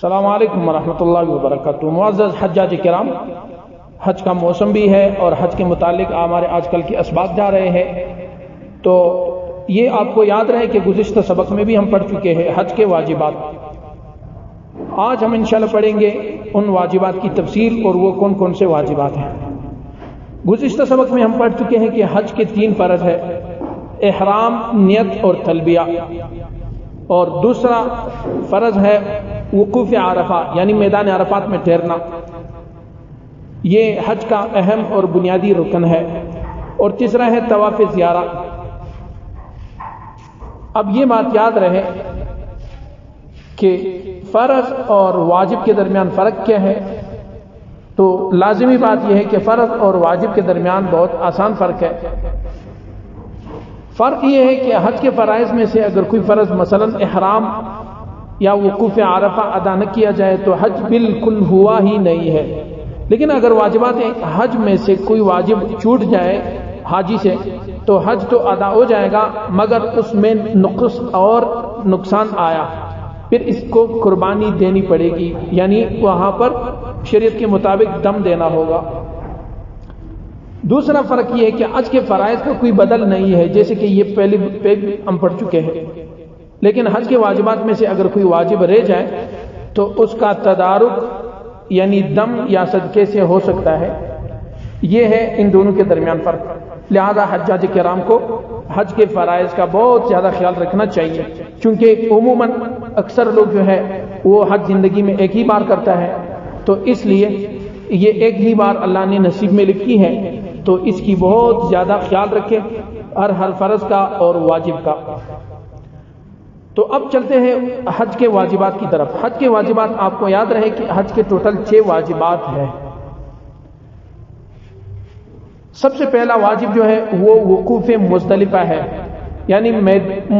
السلام علیکم ورحمۃ اللہ وبرکاتہ۔ معزز حجاج کرام، حج کا موسم بھی ہے اور حج کے متعلق ہمارے آج کل کے اسباق جا رہے ہیں، تو یہ آپ کو یاد رہے کہ گزشتہ سبق میں بھی ہم پڑھ چکے ہیں حج کے واجبات۔ آج ہم انشاءاللہ پڑھیں گے ان واجبات کی تفصیل اور وہ کون کون سے واجبات ہیں۔ گزشتہ سبق میں ہم پڑھ چکے ہیں کہ حج کے 3 فرض ہے: احرام، نیت اور تلبیہ، اور دوسرا فرض ہے وقوف عرفہ یعنی میدان عرفات میں ٹھہرنا، یہ حج کا اہم اور بنیادی رکن ہے، اور تیسرا ہے طواف زیارہ۔ اب یہ بات یاد رہے کہ فرض اور واجب کے درمیان فرق کیا ہے، تو لازمی بات یہ ہے کہ فرض اور واجب کے درمیان بہت آسان فرق ہے۔ فرق یہ ہے کہ حج کے فرائض میں سے اگر کوئی فرض مثلا احرام یا وقوف عرفہ ادا نہ کیا جائے تو حج بالکل ہوا ہی نہیں ہے، لیکن اگر واجبات حج میں سے کوئی واجب چھوٹ جائے حاجی سے تو حج تو ادا ہو جائے گا، مگر اس میں نقص اور نقصان آیا، پھر اس کو قربانی دینی پڑے گی، یعنی وہاں پر شریعت کے مطابق دم دینا ہوگا۔ دوسرا فرق یہ ہے کہ حج کے فرائض کا کوئی بدل نہیں ہے، جیسے کہ یہ پہلے ہم پڑھ چکے ہیں، لیکن حج کے واجبات میں سے اگر کوئی واجب رہ جائے تو اس کا تدارک یعنی دم یا صدقے سے ہو سکتا ہے۔ یہ ہے ان دونوں کے درمیان فرق۔ لہذا حجاج کرام کو حج کے فرائض کا بہت زیادہ خیال رکھنا چاہیے، چونکہ عموماً اکثر لوگ جو ہے وہ حج زندگی میں ایک ہی بار کرتا ہے، تو اس لیے یہ ایک ہی بار اللہ نے نصیب میں لکھی ہے، تو اس کی بہت زیادہ خیال رکھے ہر فرض کا اور واجب کا۔ تو اب چلتے ہیں حج کے واجبات کی طرف۔ حج کے واجبات آپ کو یاد رہے کہ حج کے ٹوٹل 6 واجبات ہیں۔ سب سے پہلا واجب جو ہے وہ وقوف مزدلفہ ہے، یعنی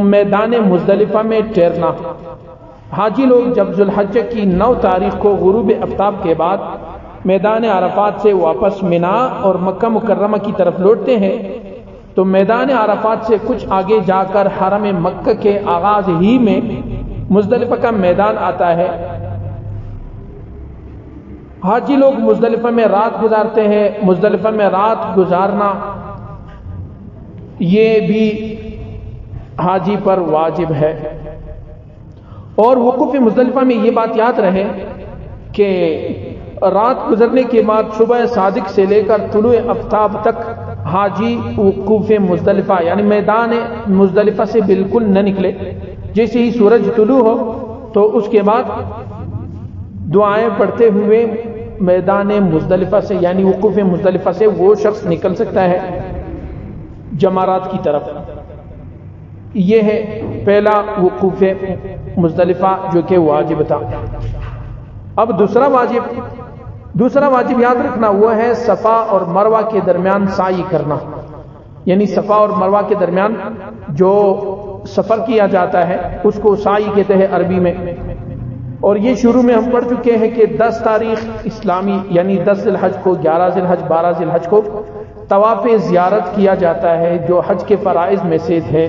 میدان مزدلفہ میں ٹھہرنا۔ حاجی لوگ جب ذوالحجہ کی 9 تاریخ کو غروب آفتاب کے بعد میدان عرفات سے واپس منا اور مکہ مکرمہ کی طرف لوٹتے ہیں، تو میدان عرفات سے کچھ آگے جا کر حرم مکہ کے آغاز ہی میں مزدلفہ کا میدان آتا ہے۔ حاجی لوگ مزدلفہ میں رات گزارتے ہیں۔ مزدلفہ میں رات گزارنا یہ بھی حاجی پر واجب ہے۔ اور وقوف مزدلفہ میں یہ بات یاد رہے کہ رات گزرنے کے بعد صبح صادق سے لے کر طلوع آفتاب تک حاجی وقوف مزدلفہ یعنی میدان مزدلفہ سے بالکل نہ نکلے۔ جیسے ہی سورج طلوع ہو تو اس کے بعد دعائیں پڑھتے ہوئے میدان مزدلفہ سے یعنی وقوف مزدلفہ سے وہ شخص نکل سکتا ہے جمرات کی طرف۔ یہ ہے پہلا وقوف مزدلفہ جو کہ واجب تھا۔ اب دوسرا واجب یاد رکھنا وہ ہے صفا اور مروہ کے درمیان سعی کرنا، یعنی صفا اور مروہ کے درمیان جو سفر کیا جاتا ہے اس کو سعی کہتے ہیں عربی میں۔ اور یہ شروع میں ہم پڑھ چکے ہیں کہ 10 تاریخ اسلامی یعنی 10 ذی الحج کو، 11 ذی الحج، 12 ذی الحج کو طواف زیارت کیا جاتا ہے، جو حج کے فرائض میں سے ہے۔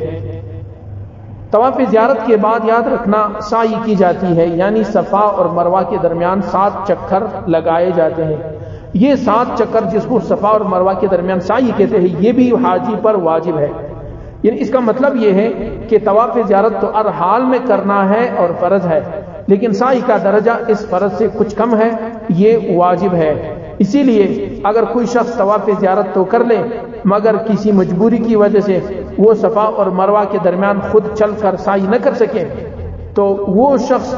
طواف زیارت کے بعد یاد رکھنا سعی کی جاتی ہے، یعنی صفا اور مروہ کے درمیان 7 چکر لگائے جاتے ہیں۔ یہ 7 چکر جس کو صفا اور مروہ کے درمیان سعی کہتے ہیں، یہ بھی حاجی پر واجب ہے۔ یعنی اس کا مطلب یہ ہے کہ طواف زیارت تو ہر حال میں کرنا ہے اور فرض ہے، لیکن سعی کا درجہ اس فرض سے کچھ کم ہے، یہ واجب ہے۔ اسی لیے اگر کوئی شخص طواف زیارت تو کر لے مگر کسی مجبوری کی وجہ سے وہ صفا اور مروہ کے درمیان خود چل کر سعی نہ کر سکے تو وہ شخص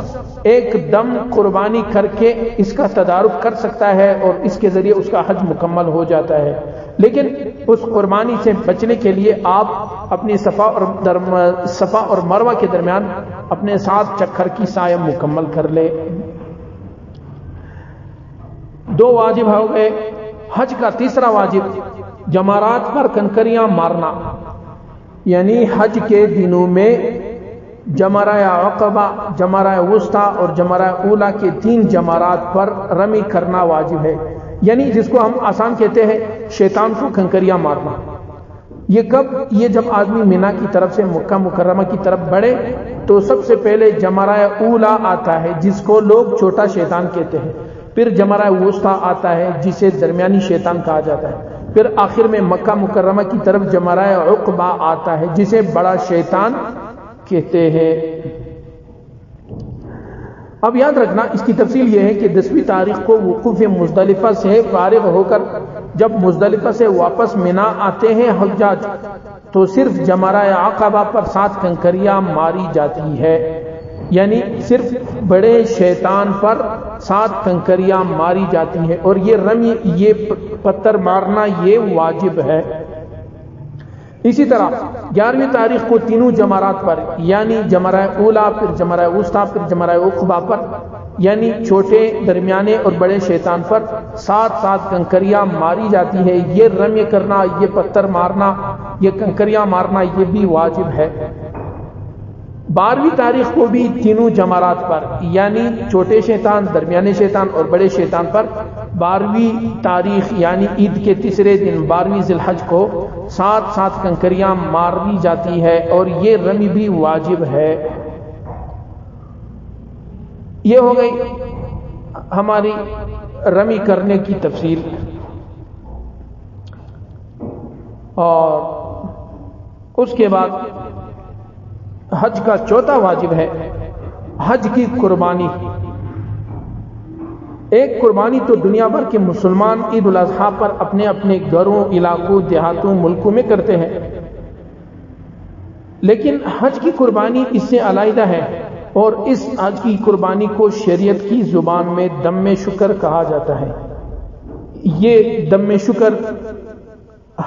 ایک دم قربانی کر کے اس کا تدارک کر سکتا ہے اور اس کے ذریعے اس کا حج مکمل ہو جاتا ہے۔ لیکن اس قربانی سے بچنے کے لیے آپ اپنی صفا اور مروہ کے درمیان اپنے 7 چکر کی سعی مکمل کر لے۔ 2 واجب ہو گئے۔ حج کا تیسرا واجب جمرات پر کنکریاں مارنا، یعنی حج کے دنوں میں جمرہ عقبہ، جمرہ وسطیٰ اور جمرہ اولیٰ کے 3 جمرات پر رمی کرنا واجب ہے، یعنی جس کو ہم آسان کہتے ہیں شیطان کو کنکریاں مارنا۔ یہ کب؟ یہ جب آدمی مینا کی طرف سے مکہ مکرمہ کی طرف بڑھے تو سب سے پہلے جمرہ اولا آتا ہے جس کو لوگ چھوٹا شیطان کہتے ہیں، پھر جمرہ وسطیٰ آتا ہے جسے درمیانی شیطان کہا جاتا ہے، پھر آخر میں مکہ مکرمہ کی طرف جمرہ عقبہ آتا ہے جسے بڑا شیطان کہتے ہیں۔ اب یاد رکھنا اس کی تفصیل یہ ہے کہ 10ویں تاریخ کو وقوف مزدلفہ سے فارغ ہو کر جب مزدلفہ سے واپس مینا آتے ہیں حجاج تو صرف جمرہ عقبہ پر 7 کنکریاں ماری جاتی ہے، یعنی صرف بڑے شیطان پر 7 کنکریاں ماری جاتی ہیں، اور یہ رمی، یہ پتھر مارنا یہ واجب ہے۔ اسی طرح 11ویں تاریخ کو تینوں جمرات پر یعنی جمرہ اولا، پھر جمرہ وسطیٰ، پھر جمرہ عقبہ پر یعنی چھوٹے، درمیانے اور بڑے شیطان پر 7 کنکریاں ماری جاتی ہے۔ یہ رمی کرنا، یہ پتھر مارنا، یہ کنکریاں مارنا یہ بھی واجب ہے۔ 12ویں تاریخ کو بھی تینوں جمرات پر یعنی چھوٹے شیطان، درمیانے شیطان اور بڑے شیطان پر 12ویں تاریخ یعنی عید کے تیسرے دن 12ویں ذی الحج کو 7 کنکریاں ماری جاتی ہے، اور یہ رمی بھی واجب ہے۔ یہ ہو گئی ہماری رمی کرنے کی تفصیل۔ اور اس کے بعد حج کا چوتھا واجب ہے حج کی قربانی۔ ایک قربانی تو دنیا بھر کے مسلمان عید الاضحیٰ پر اپنے اپنے گھروں، علاقوں، دیہاتوں، ملکوں میں کرتے ہیں، لیکن حج کی قربانی اس سے علیحدہ ہے، اور اس حج کی قربانی کو شریعت کی زبان میں دم شکر کہا جاتا ہے۔ یہ دم شکر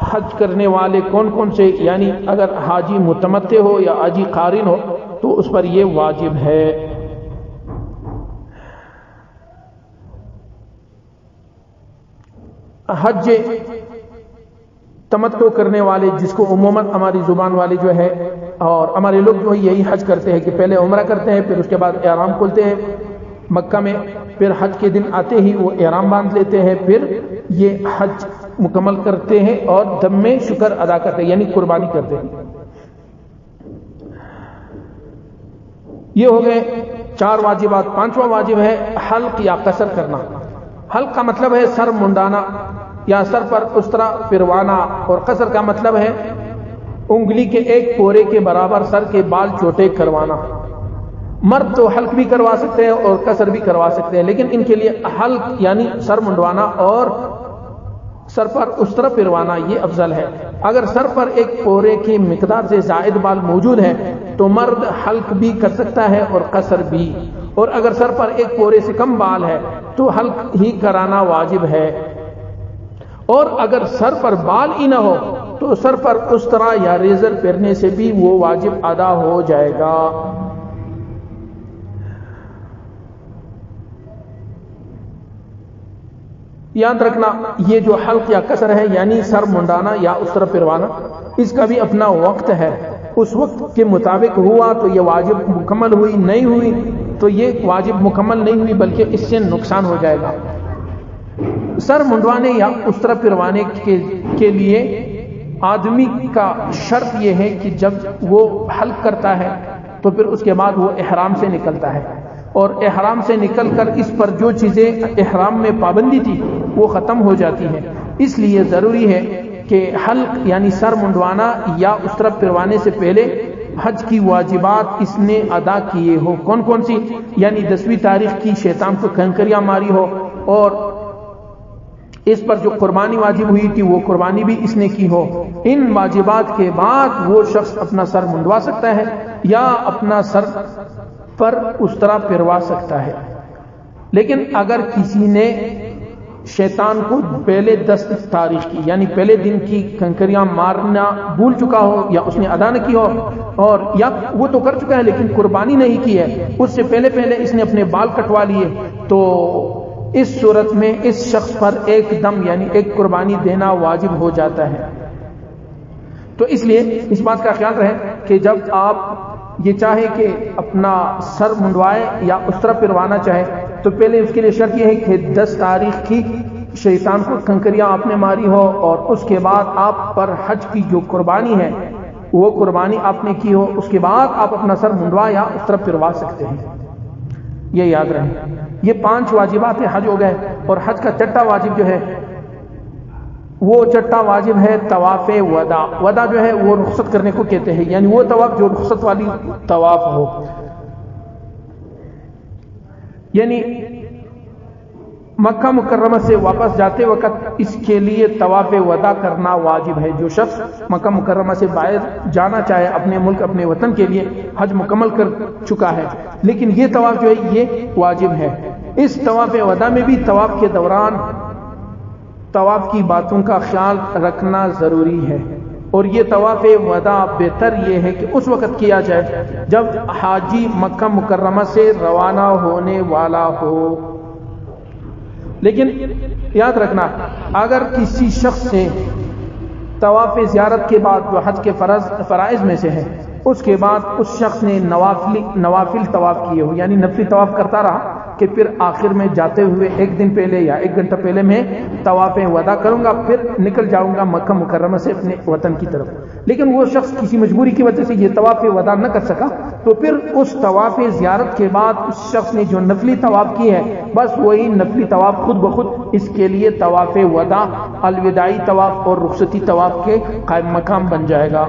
حج کرنے والے کون کون سے، یعنی اگر حاجی متمتع ہو یا حاجی قارن ہو تو اس پر یہ واجب ہے۔ حج تمتع کرنے والے جس کو عموماً ہماری زبان والے جو ہے اور ہمارے لوگ جو یہی حج کرتے ہیں کہ پہلے عمرہ کرتے ہیں، پھر اس کے بعد احرام کھولتے ہیں مکہ میں، پھر حج کے دن آتے ہی وہ احرام باندھ لیتے ہیں، پھر یہ حج مکمل کرتے ہیں اور دم شکر ادا کرتے ہیں یعنی قربانی کرتے ہیں۔ یہ ہو گئے 4 واجبات۔ 5واں واجب ہے حلق یا قصر کرنا۔ حلق کا مطلب ہے سر منڈانا یا سر پر اس طرح پھروانا، اور قصر کا مطلب ہے انگلی کے ایک پورے کے برابر سر کے بال چھوٹے کروانا۔ مرد تو حلق بھی کروا سکتے ہیں اور قصر بھی کروا سکتے ہیں، لیکن ان کے لیے حلق یعنی سر منڈوانا اور سر پر اس طرح پھروانا یہ افضل ہے۔ اگر سر پر ایک پورے کی مقدار سے زائد بال موجود ہے تو مرد حلق بھی کر سکتا ہے اور قصر بھی، اور اگر سر پر ایک پورے سے کم بال ہے تو حلق ہی کرانا واجب ہے، اور اگر سر پر بال ہی نہ ہو تو سر پر اس طرح یا ریزر پھیرنے سے بھی وہ واجب ادا ہو جائے گا۔ یاد رکھنا یہ جو حلق یا قصر ہے یعنی سر منڈانا یا اس طرح پھروانا، اس کا بھی اپنا وقت ہے، اس وقت کے مطابق ہوا تو یہ واجب مکمل ہوئی، نہیں ہوئی تو یہ واجب مکمل نہیں ہوئی بلکہ اس سے نقصان ہو جائے گا۔ سر منڈوانے یا اس طرح پھروانے کے لیے آدمی کا شرط یہ ہے کہ جب وہ حلق کرتا ہے تو پھر اس کے بعد وہ احرام سے نکلتا ہے، اور احرام سے نکل کر اس پر جو چیزیں احرام میں پابندی تھی وہ ختم ہو جاتی ہیں۔ اس لیے ضروری ہے کہ حلق یعنی سر منڈوانا یا اس طرف پھروانے سے پہلے حج کی واجبات اس نے ادا کیے ہو۔ کون کون سی؟ یعنی 10ویں تاریخ کی شیطان کو کنکریاں ماری ہو، اور اس پر جو قربانی واجب ہوئی تھی وہ قربانی بھی اس نے کی ہو۔ ان واجبات کے بعد وہ شخص اپنا سر منڈوا سکتا ہے یا اپنا سر پر اس طرح پھروا سکتا ہے۔ لیکن اگر کسی نے شیطان کو پہلے 10 تاریخ کی یعنی پہلے دن کی کنکریاں مارنا بھول چکا ہو یا اس نے ادا نہ کی ہو، اور یا وہ تو کر چکا ہے لیکن قربانی نہیں کی ہے، اس سے پہلے اس نے اپنے بال کٹوا لیے، تو اس صورت میں اس شخص پر ایک دم یعنی ایک قربانی دینا واجب ہو جاتا ہے۔ تو اس لیے اس بات کا خیال رہے کہ جب آپ یہ چاہے کہ اپنا سر منڈوائے یا اس طرح پھروانا چاہے تو پہلے اس کے لیے شرط یہ ہے کہ 10 تاریخ کی شیطان کو کنکریاں آپ نے ماری ہو اور اس کے بعد آپ پر حج کی جو قربانی ہے وہ قربانی آپ نے کی ہو، اس کے بعد آپ اپنا سر منڈوا یا اس طرف پھروا سکتے ہیں. یہ یاد رہے. یہ 5 واجبات حج ہو گئے. اور حج کا چھٹا واجب جو ہے وہ چھٹا واجب ہے طواف وداع. وداع جو ہے وہ رخصت کرنے کو کہتے ہیں، یعنی وہ طواف جو رخصت والی طواف ہو. یعنی مکہ مکرمہ سے واپس جاتے وقت اس کے لیے طواف وداع کرنا واجب ہے. جو شخص مکہ مکرمہ سے باہر جانا چاہے اپنے ملک اپنے وطن کے لیے، حج مکمل کر چکا ہے، لیکن یہ طواف جو ہے یہ واجب ہے. اس طواف وداع میں بھی طواف کے دوران طواف کی باتوں کا خیال رکھنا ضروری ہے. اور یہ طواف وداع بہتر یہ ہے کہ اس وقت کیا جائے جب حاجی مکہ مکرمہ سے روانہ ہونے والا ہو. لیکن یاد رکھنا، اگر کسی شخص سے طواف زیارت کے بعد جو حج کے فرائض میں سے ہے اس کے بعد اس شخص نے نوافل طواف کیے ہو، یعنی نفلی طواف کرتا رہا کہ پھر آخر میں جاتے ہوئے 1 دن پہلے یا 1 گھنٹہ پہلے میں طواف وداع کروں گا، پھر نکل جاؤں گا مکہ مکرمہ سے اپنے وطن کی طرف، لیکن وہ شخص کسی مجبوری کی وجہ سے یہ طواف وداع نہ کر سکا، تو پھر اس طواف زیارت کے بعد اس شخص نے جو نفلی طواف کی ہے بس وہی نفلی طواف خود بخود اس کے لیے طواف وداع، الوداعی طواف اور رخصتی طواف کے قائم مقام بن جائے گا.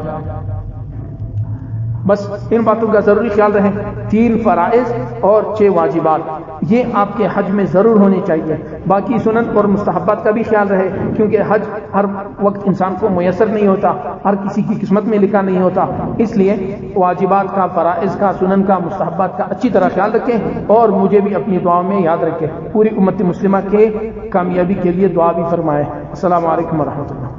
بس ان باتوں کا ضروری خیال رہے. 3 فرائض اور 6 واجبات یہ آپ کے حج میں ضرور ہونے چاہیے. باقی سنن اور مستحبات کا بھی خیال رہے، کیونکہ حج ہر وقت انسان کو میسر نہیں ہوتا، ہر کسی کی قسمت میں لکھا نہیں ہوتا. اس لیے واجبات کا، فرائض کا، سنن کا، مستحبات کا اچھی طرح خیال رکھیں اور مجھے بھی اپنی دعاؤں میں یاد رکھیں. پوری امت مسلمہ کے کامیابی کے لیے دعا بھی فرمائیں. السلام علیکم ورحمۃ اللہ.